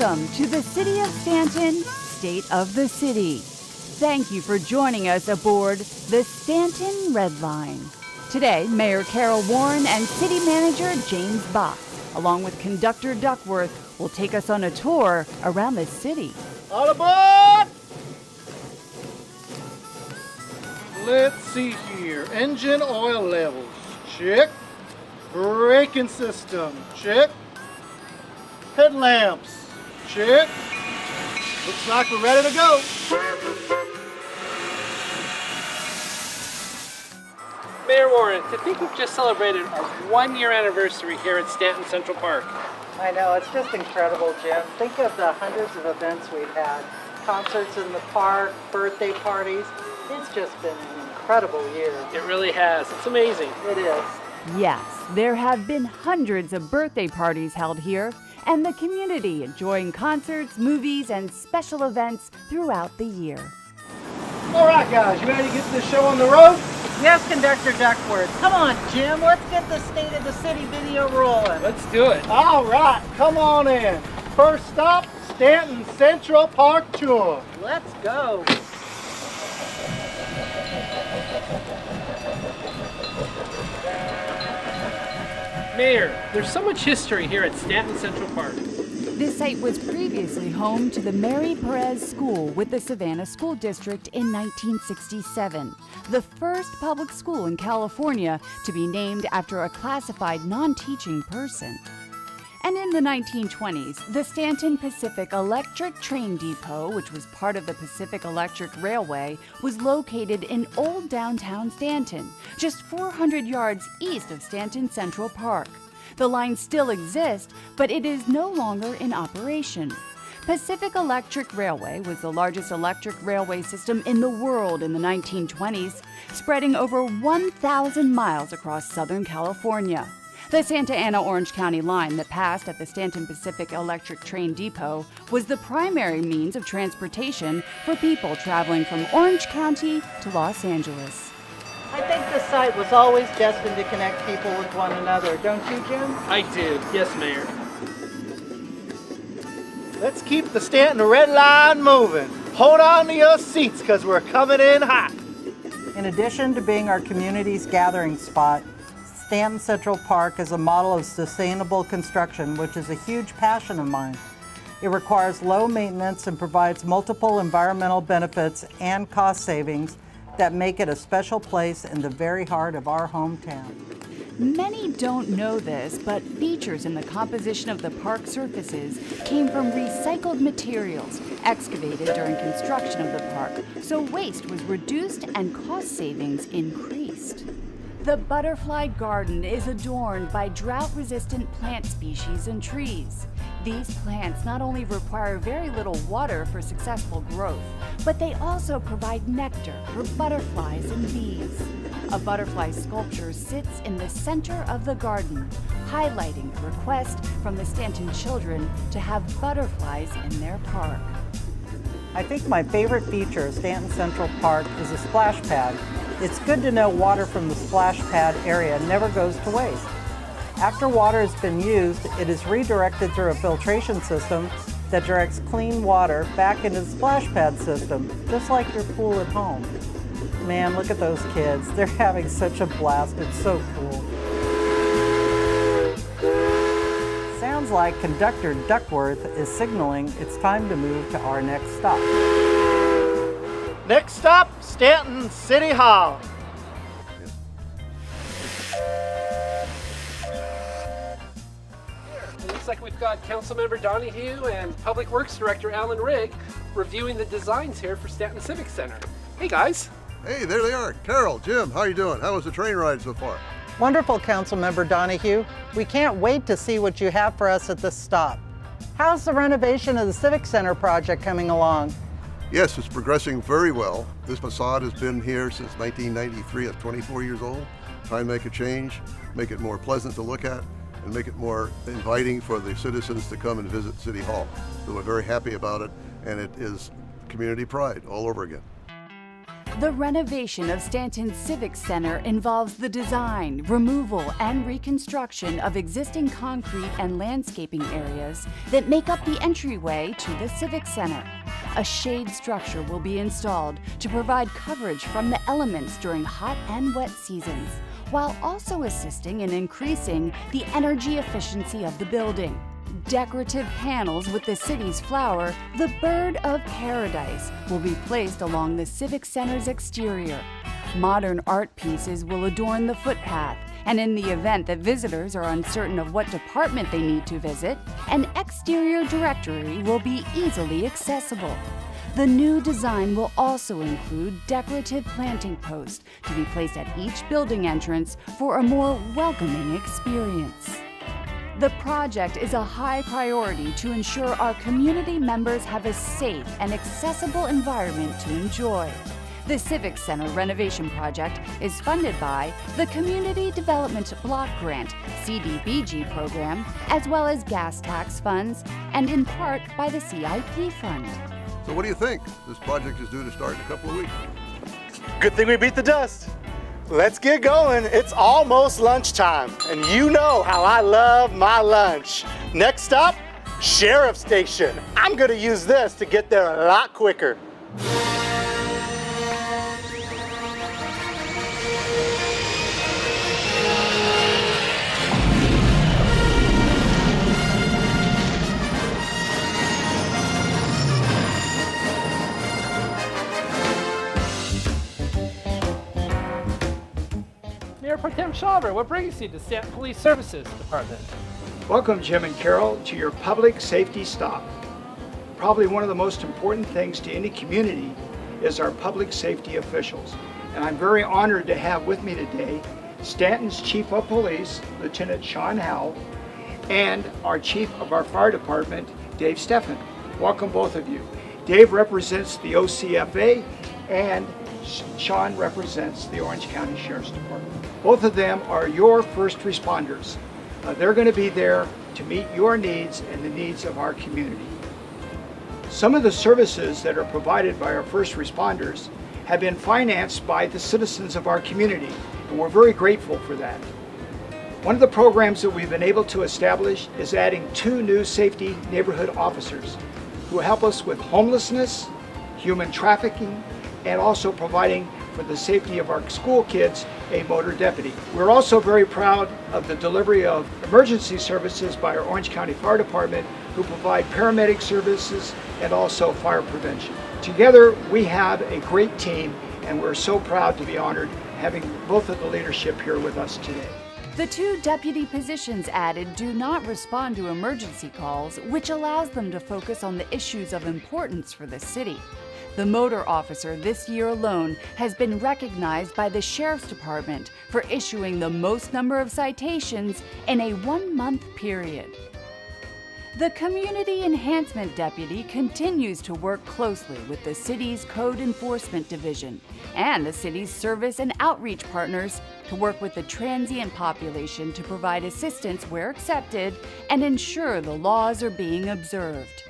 Welcome to the City of Stanton, State of the City. Thank you for joining us aboard the Stanton Red Line. Today, Mayor Carol Warren and City Manager James Bach, along with Conductor Duckworth, will take us on a tour around the city. All aboard! Let's see here. Engine oil levels, check. Braking system, check. Headlamps, check. Looks like we're ready to go. Mayor Warren, to think we've just celebrated our 1-year anniversary here at Stanton Central Park. I know, it's just incredible, Jim. Think of the hundreds of events we've had. Concerts in the park, birthday parties. It's just been an incredible year. It really has. It's amazing. It is. Yes, there have been hundreds of birthday parties held here, and the community enjoying concerts, movies, and special events throughout the year. All right, guys, you ready to get this show on the road? Yes, Conductor Duckworth. Come on, Jim. Let's get the State of the City video rolling. Let's do it. All right, come on in. First stop, Stanton Central Park Tour. Let's go. Mayor, there's so much history here at Stanton Central Park. This site was previously home to the Mary Perez School with the Savannah School District in 1967, the first public school in California to be named after a classified non-teaching person. And in the 1920s, the Stanton Pacific Electric Train Depot, which was part of the Pacific Electric Railway, was located in old downtown Stanton, just 400 yards east of Stanton Central Park. The line still exists, but it is no longer in operation. Pacific Electric Railway was the largest electric railway system in the world in the 1920s, spreading over 1,000 miles across Southern California. The Santa Ana Orange County line that passed at the Stanton Pacific Electric Train Depot was the primary means of transportation for people traveling from Orange County to Los Angeles. I think the site was always destined to connect people with one another, don't you, Jim? I do. Yes, Mayor. Let's keep the Stanton Red Line moving. Hold on to your seats, because we're coming in hot. In addition to being our community's gathering spot, Stanton Central Park is a model of sustainable construction, which is a huge passion of mine. It requires low maintenance and provides multiple environmental benefits and cost savings that make it a special place in the very heart of our hometown. Many don't know this, but features in the composition of the park surfaces came from recycled materials excavated during construction of the park, so waste was reduced and cost savings increased. The butterfly garden is adorned by drought-resistant plant species and trees. These plants not only require very little water for successful growth, but they also provide nectar for butterflies and bees. A butterfly sculpture sits in the center of the garden, highlighting the request from the Stanton children to have butterflies in their park. I think my favorite feature of Stanton Central Park is a splash pad. It's good to know water from the splash pad area never goes to waste. After water has been used, it is redirected through a filtration system that directs clean water back into the splash pad system, just like your pool at home. Man, look at those kids. They're having such a blast. It's so cool. Sounds like Conductor Duckworth is signaling it's time to move to our next stop. Next stop, Stanton City Hall. It looks like we've got Councilmember Donahue and Public Works Director Alan Rigg reviewing the designs here for Stanton Civic Center. Hey, guys. Hey, there they are. Carol, Jim, how are you doing? How was the train ride so far? Wonderful, Councilmember Donahue. We can't wait to see what you have for us at this stop. How's the renovation of the Civic Center project coming along? Yes, it's progressing very well. This facade has been here since 1993. It's 24 years old. Trying to make a change, make it more pleasant to look at, and make it more inviting for the citizens to come and visit City Hall. So we're very happy about it, and it is community pride all over again. The renovation of Stanton Civic Center involves the design, removal, and reconstruction of existing concrete and landscaping areas that make up the entryway to the Civic Center. A shade structure will be installed to provide coverage from the elements during hot and wet seasons, while also assisting in increasing the energy efficiency of the building. Decorative panels with the city's flower, the Bird of Paradise, will be placed along the Civic Center's exterior. Modern art pieces will adorn the footpath, and in the event that visitors are uncertain of what department they need to visit, an exterior directory will be easily accessible. The new design will also include decorative planting posts to be placed at each building entrance for a more welcoming experience. The project is a high priority to ensure our community members have a safe and accessible environment to enjoy. The Civic Center renovation project is funded by the Community Development Block Grant (CDBG) program, as well as gas tax funds, and in part by the CIP fund. So what do you think? This project is due to start in a couple of weeks. Good thing we beat the dust. Let's get going. It's almost lunchtime, and you know how I love my lunch. Next stop, Sheriff Station. I'm gonna use this to get there a lot quicker. Mayor Pro Tem Schauber, what brings you to Stanton Police Services Department? Welcome, Jim and Carol, to your public safety stop. Probably one of the most important things to any community is our public safety officials. And I'm very honored to have with me today Stanton's Chief of Police, Lieutenant Sean Howell, and our Chief of our Fire Department, Dave Steffen. Welcome, both of you. Dave represents the OCFA, and Sean represents the Orange County Sheriff's Department. Both of them are your first responders. They're going to be there to meet your needs and the needs of our community. Some of the services that are provided by our first responders have been financed by the citizens of our community, and we're very grateful for that. One of the programs that we've been able to establish is adding 2 new safety neighborhood officers who help us with homelessness, human trafficking, and also providing for the safety of our school kids a motor deputy. We're also very proud of the delivery of emergency services by our Orange County Fire Department, who provide paramedic services and also fire prevention. Together we have a great team, and we're so proud to be honored having both of the leadership here with us today. The 2 deputy positions added do not respond to emergency calls, which allows them to focus on the issues of importance for the city. The motor officer this year alone has been recognized by the Sheriff's Department for issuing the most number of citations in a 1-month period. The Community Enhancement Deputy continues to work closely with the city's Code Enforcement Division and the city's service and outreach partners to work with the transient population to provide assistance where accepted and ensure the laws are being observed.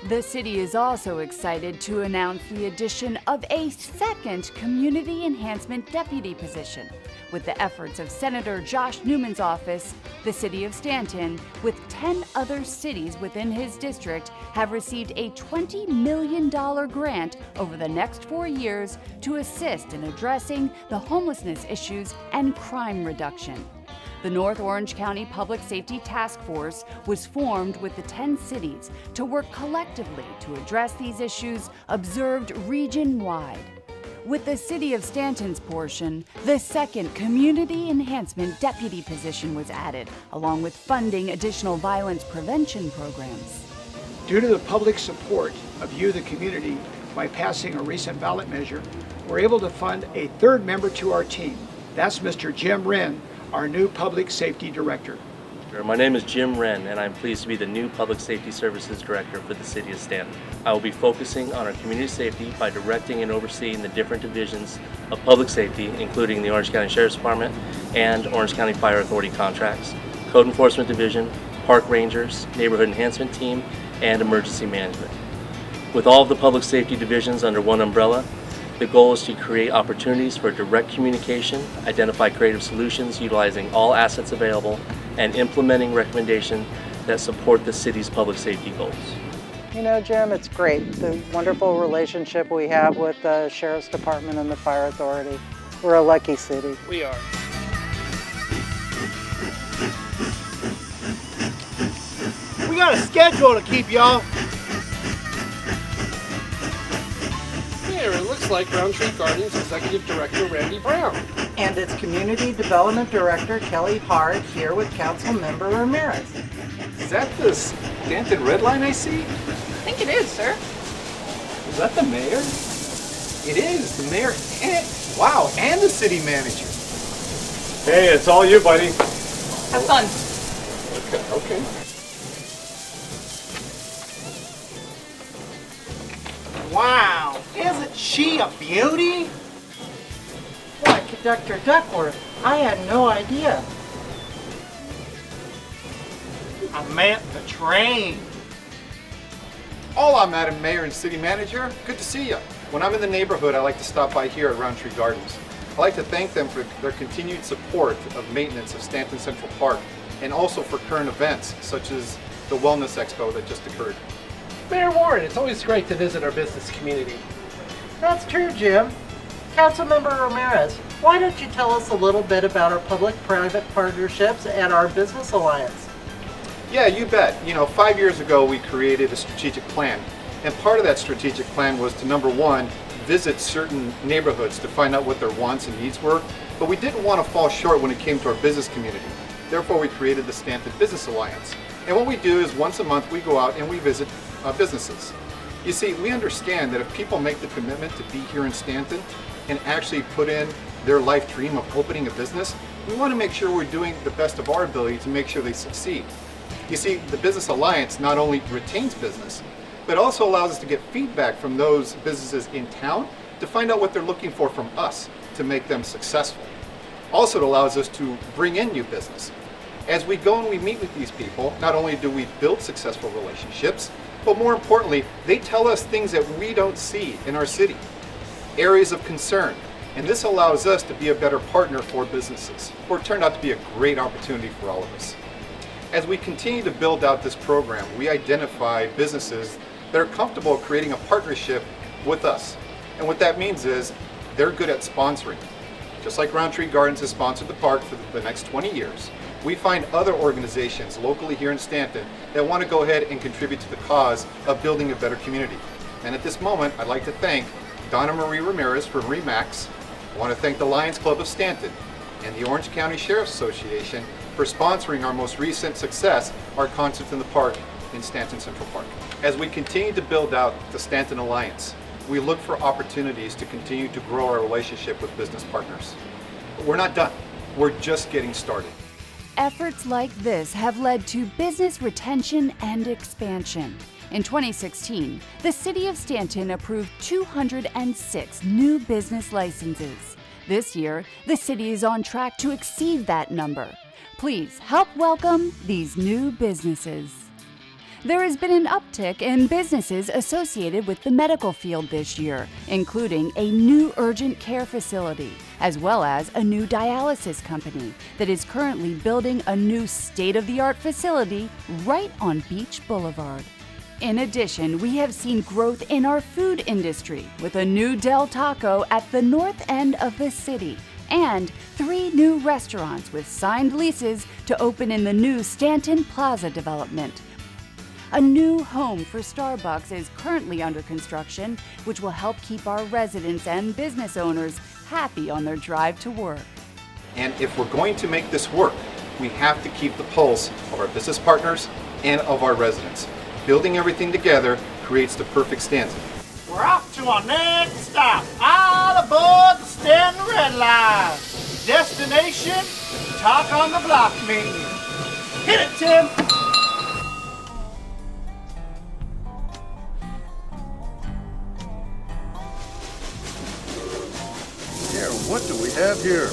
The city is also excited to announce the addition of a second Community Enhancement Deputy position. With the efforts of Senator Josh Newman's office, the city of Stanton, with 10 other cities within his district, have received a $20 million grant over the next 4 years to assist in addressing the homelessness issues and crime reduction. The North Orange County Public Safety Task Force was formed with the 10 cities to work collectively to address these issues observed region-wide. With the City of Stanton's portion, the second Community Enhancement Deputy position was added, along with funding additional violence prevention programs. Due to the public support of you, the community, by passing a recent ballot measure, we're able to fund a 3rd member to our team. That's Mr. Jim Wren, our new Public Safety Director. My name is Jim Wren, and I'm pleased to be the new Public Safety Services Director for the City of Stanton. I will be focusing on our community safety by directing and overseeing the different divisions of public safety, including the Orange County Sheriff's Department and Orange County Fire Authority contracts, Code Enforcement Division, Park Rangers, Neighborhood Enhancement Team, and Emergency Management. With all of the public safety divisions under one umbrella, The goal is to create opportunities for direct communication, identify creative solutions utilizing all assets available, and implementing recommendations that support the city's public safety goals. You know, Jim, it's great, the wonderful relationship we have with the Sheriff's Department and the Fire Authority. We're a lucky city. We are. We got a schedule to keep, y'all. Here, it looks like Roundtree Gardens Executive Director Randy Brown. And its Community Development Director, Kelly Hart, here with Council Member Ramirez. Is that the Stanton Red Line I see? I think it is, sir. Is that the mayor? It is, the mayor, and, wow, and the city manager. Hey, it's all you, buddy. Have fun. Okay. Wow, isn't she a beauty? Why, Conductor Duckworth, I had no idea. I meant the train. Hola, Madam Mayor and City Manager. Good to see you. When I'm in the neighborhood, I like to stop by here at Roundtree Gardens. I like to thank them for their continued support of maintenance of Stanton Central Park and also for current events such as the Wellness Expo that just occurred. Mayor Warren, it's always great to visit our business community. That's true, Jim. Councilmember Ramirez, why don't you tell us a little bit about our public-private partnerships and our business alliance? Yeah, you bet. 5 years ago we created a strategic plan. And part of that strategic plan was to, number one, visit certain neighborhoods to find out what their wants and needs were. But we didn't want to fall short when it came to our business community. Therefore, we created the Stanton Business Alliance. And what we do is once a month we go out and we visit businesses. You see, we understand that if people make the commitment to be here in Stanton and actually put in their life dream of opening a business, we want to make sure we're doing the best of our ability to make sure they succeed. You see, the Business Alliance not only retains business, but also allows us to get feedback from those businesses in town to find out what they're looking for from us to make them successful. Also, it allows us to bring in new business. As we go and we meet with these people, not only do we build successful relationships, but more importantly, they tell us things that we don't see in our city, areas of concern, and this allows us to be a better partner for businesses, or it turned out to be a great opportunity for all of us. As we continue to build out this program, we identify businesses that are comfortable creating a partnership with us. And what that means is they're good at sponsoring. Just like Roundtree Gardens has sponsored the park for the next 20 years, we find other organizations locally here in Stanton that want to go ahead and contribute to the cause of building a better community. And at this moment, I'd like to thank Donna Marie Ramirez from RE/MAX. I want to thank the Lions Club of Stanton and the Orange County Sheriff's Association for sponsoring our most recent success, our Concerts in the Park in Stanton Central Park. As we continue to build out the Stanton Alliance, we look for opportunities to continue to grow our relationship with business partners. But we're not done. We're just getting started. Efforts like this have led to business retention and expansion. In 2016, the City of Stanton approved 206 new business licenses. This year, the city is on track to exceed that number. Please help welcome these new businesses. There has been an uptick in businesses associated with the medical field this year, including a new urgent care facility, as well as a new dialysis company that is currently building a new state-of-the-art facility right on Beach Boulevard. In addition, we have seen growth in our food industry with a new Del Taco at the north end of the city and 3 new restaurants with signed leases to open in the new Stanton Plaza development. A new home for Starbucks is currently under construction, which will help keep our residents and business owners happy on their drive to work. And if we're going to make this work, we have to keep the pulse of our business partners and of our residents. Building everything together creates the perfect Stanton. We're off to our next stop. All aboard the Stanton Red Line. Destination, Talk on the Block menu. Hit it, Tim. Here, what do we have here?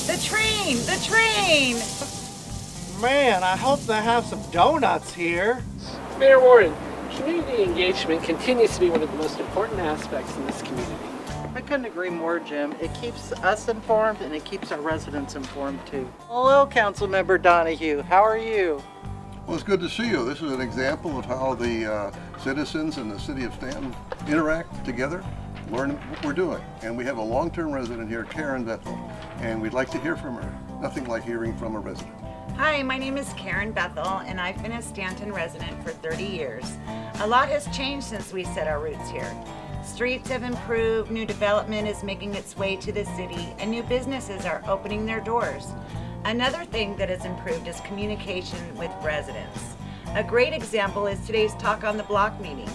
The train! The train! Man, I hope they have some donuts here. Mayor Warren, Community engagement continues to be one of the most important aspects in this community. I couldn't agree more, Jim. It keeps us informed and it keeps our residents informed too. Hello, Councilmember Donahue. How are you? Well, it's good to see you. This is an example of how the citizens in the city of Stanton interact together, learn what we're doing. And we have a long-term resident here, Karen Bethel, and we'd like to hear from her. Nothing like hearing from a resident. Hi, my name is Karen Bethel, and I've been a Stanton resident for 30 years. A lot has changed since we set our roots here. Streets have improved, new development is making its way to the city, and new businesses are opening their doors. Another thing that has improved is communication with residents. A great example is today's Talk on the Block meeting.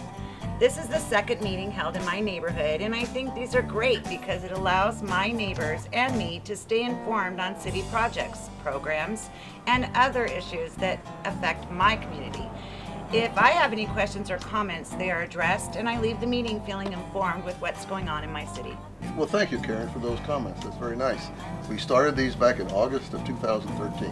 This is the second meeting held in my neighborhood, and I think these are great because it allows my neighbors and me to stay informed on city projects, programs, and other issues that affect my community. If I have any questions or comments, they are addressed, and I leave the meeting feeling informed with what's going on in my city. Well, thank you, Karen, for those comments. That's very nice. We started these back in August of 2013,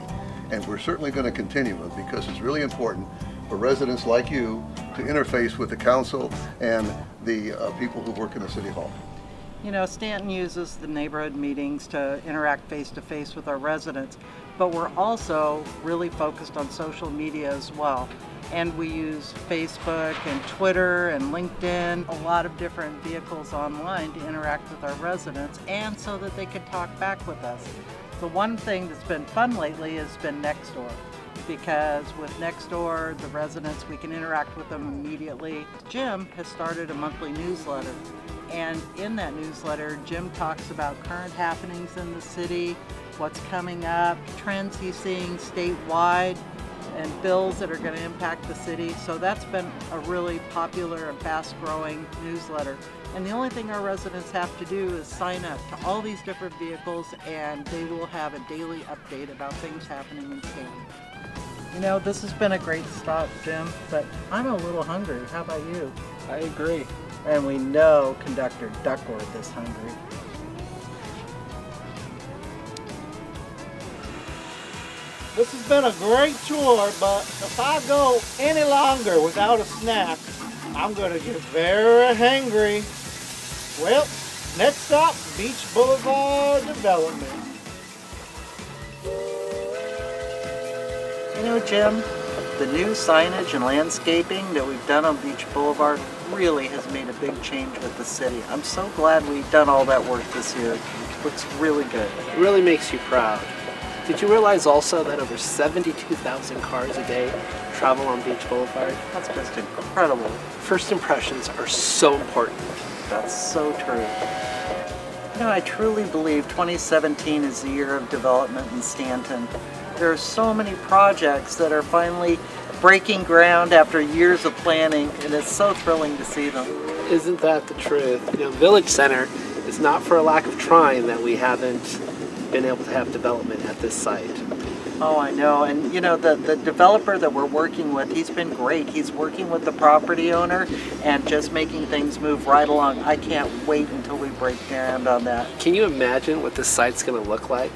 and we're certainly going to continue it because it's really important for residents like you to interface with the council and the people who work in the city hall. You know, Stanton uses the neighborhood meetings to interact face-to-face with our residents, but we're also really focused on social media as well. And we use Facebook and Twitter and LinkedIn, a lot of different vehicles online to interact with our residents and so that they can talk back with us. The one thing that's been fun lately has been Nextdoor, because with Nextdoor, the residents, we can interact with them immediately. Jim has started a monthly newsletter, and in that newsletter, Jim talks about current happenings in the city, what's coming up, trends he's seeing statewide, and bills that are going to impact the city. So that's been a really popular and fast-growing newsletter. And the only thing our residents have to do is sign up to all these different vehicles, and they will have a daily update about things happening in Stanton. You know, this has been a great stop, Jim, but I'm a little hungry. How about you? I agree. And we know Conductor Duckworth is hungry. This has been a great tour, but if I go any longer without a snack, I'm gonna get very hangry. Well, next stop, Beach Boulevard Development. You know, Jim, the new signage and landscaping that we've done on Beach Boulevard really has made a big change with the city. I'm so glad we've done all that work this year. It looks really good. It really makes you proud. Did you realize also that over 72,000 cars a day travel on Beach Boulevard? That's just incredible. First impressions are so important. That's so true. You know, I truly believe 2017 is the year of development in Stanton. There are so many projects that are finally breaking ground after years of planning, and it's so thrilling to see them. Isn't that the truth? You know, Village Center is not for a lack of trying that we haven't been able to have development at this site. Oh, I know. And you know, the developer that we're working with, he's been great. He's working with the property owner and just making things move right along. I can't wait until we break ground on that. Can you imagine what this site's going to look like?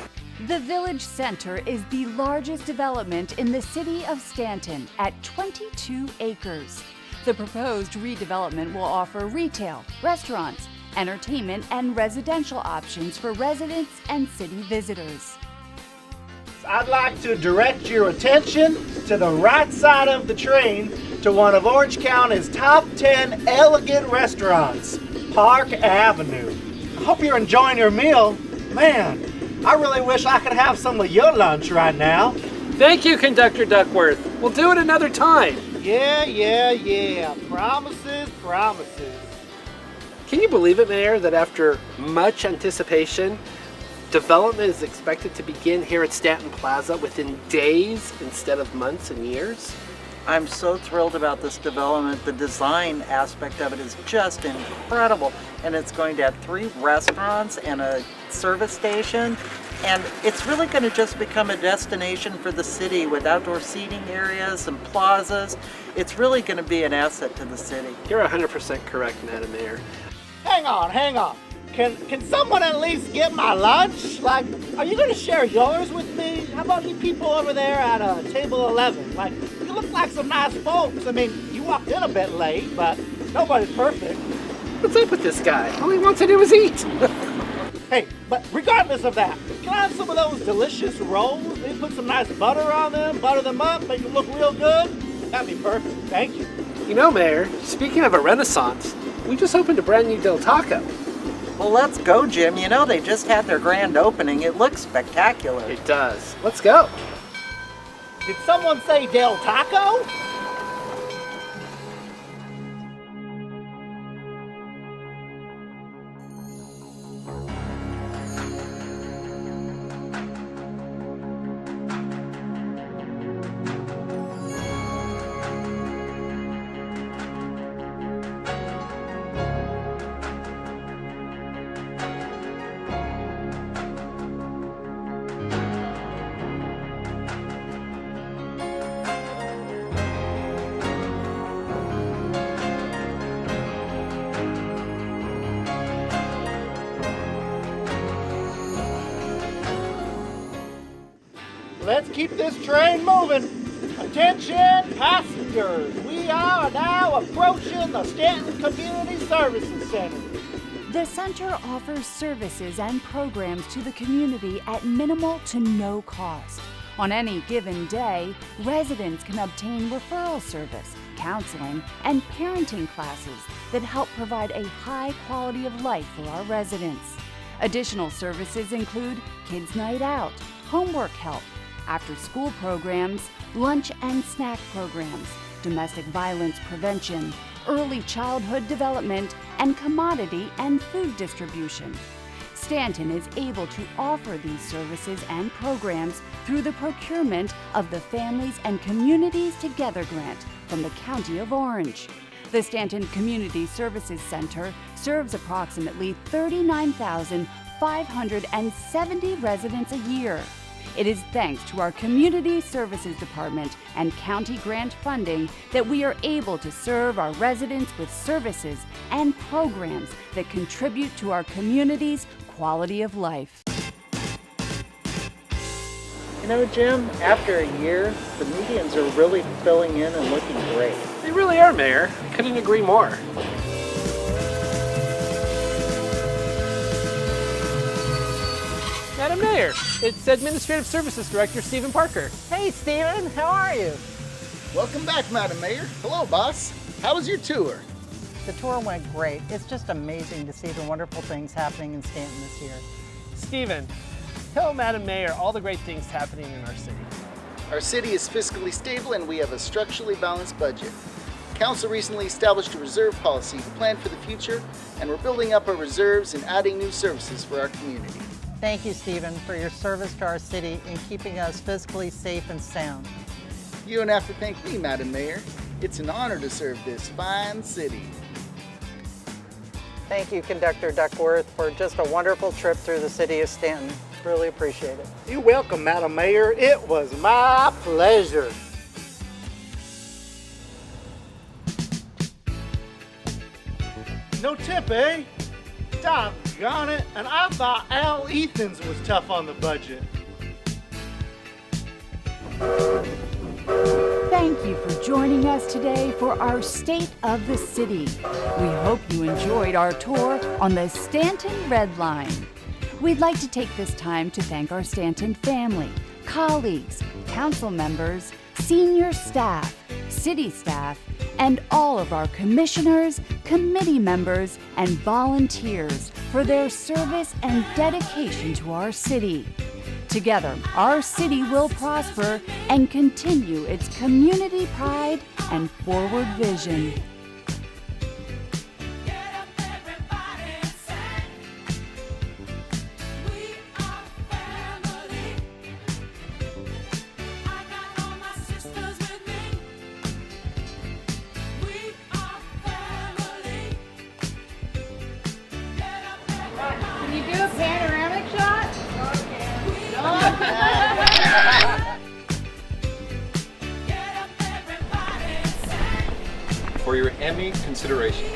The Village Center is the largest development in the city of Stanton at 22 acres. The proposed redevelopment will offer retail, restaurants, entertainment, and residential options for residents and city visitors. I'd like to direct your attention to the right side of the train to one of Orange County's top 10 elegant restaurants, Park Avenue. I hope you're enjoying your meal. Man, I really wish I could have some of your lunch right now. Thank you, Conductor Duckworth. We'll do it another time. Yeah. Promises, promises. Can you believe it, Mayor, that after much anticipation, development is expected to begin here at Stanton Plaza within days instead of months and years? I'm so thrilled about this development. The design aspect of it is just incredible. And it's going to have 3 restaurants and a service station. And it's really going to just become a destination for the city with outdoor seating areas and plazas. It's really going to be an asset to the city. You're 100% correct, Madam Mayor. Hang on. Can someone at least get my lunch? Like, are you going to share yours with How about you people over there at table 11? Like, you look like some nice folks. I mean, you walked in a bit late, but nobody's perfect. What's up with this guy? All he wants to do is eat. Hey, but regardless of that, can I have some of those delicious rolls? Maybe put some nice butter on them, butter them up, make them look real good? That'd be perfect. Thank you. You know, Mayor, speaking of a renaissance, we just opened a brand new Del Taco. Well, let's go, Jim. You know, they just had their grand opening. It looks spectacular. It does. Let's go. Did someone say Del Taco? Let's keep this train moving. Attention passengers, we are now approaching the Stanton Community Services Center. The center offers services and programs to the community at minimal to no cost. On any given day, residents can obtain referral service, counseling, and parenting classes that help provide a high quality of life for our residents. Additional services include Kids Night Out, homework help, after-school programs, lunch and snack programs, domestic violence prevention, early childhood development, and commodity and food distribution. Stanton is able to offer these services and programs through the procurement of the Families and Communities Together grant from the County of Orange. The Stanton Community Services Center serves approximately 39,570 residents a year. It is thanks to our Community Services Department and county grant funding that we are able to serve our residents with services and programs that contribute to our community's quality of life. You know, Jim, after a year, the medians are really filling in and looking great. They really are, Mayor. I couldn't agree more. Madam Mayor, it's Administrative Services Director Stephen Parker. Hey, Stephen, how are you? Welcome back, Madam Mayor. Hello, boss. How was your tour? The tour went great. It's just amazing to see the wonderful things happening in Stanton this year. Stephen, tell Madam Mayor all the great things happening in our city. Our city is fiscally stable and we have a structurally balanced budget. Council recently established a reserve policy to plan for the future, and we're building up our reserves and adding new services for our community. Thank you, Stephen, for your service to our city in keeping us fiscally safe and sound. You don't have to thank me, Madam Mayor. It's an honor to serve this fine city. Thank you, Conductor Duckworth, for just a wonderful trip through the city of Stanton. Really appreciate it. You're welcome, Madam Mayor. It was my pleasure. No tip, eh? Doggone it. And I thought Al Ethans was tough on the budget. Thank you for joining us today for our State of the City. We hope you enjoyed our tour on the Stanton Red Line. We'd like to take this time to thank our Stanton family, colleagues, council members, senior staff, city staff, and all of our commissioners, committee members, and volunteers for their service and dedication to our city. Together, our city will prosper and continue its community pride and forward vision. Can you do a panoramic shot? For your Emmy consideration.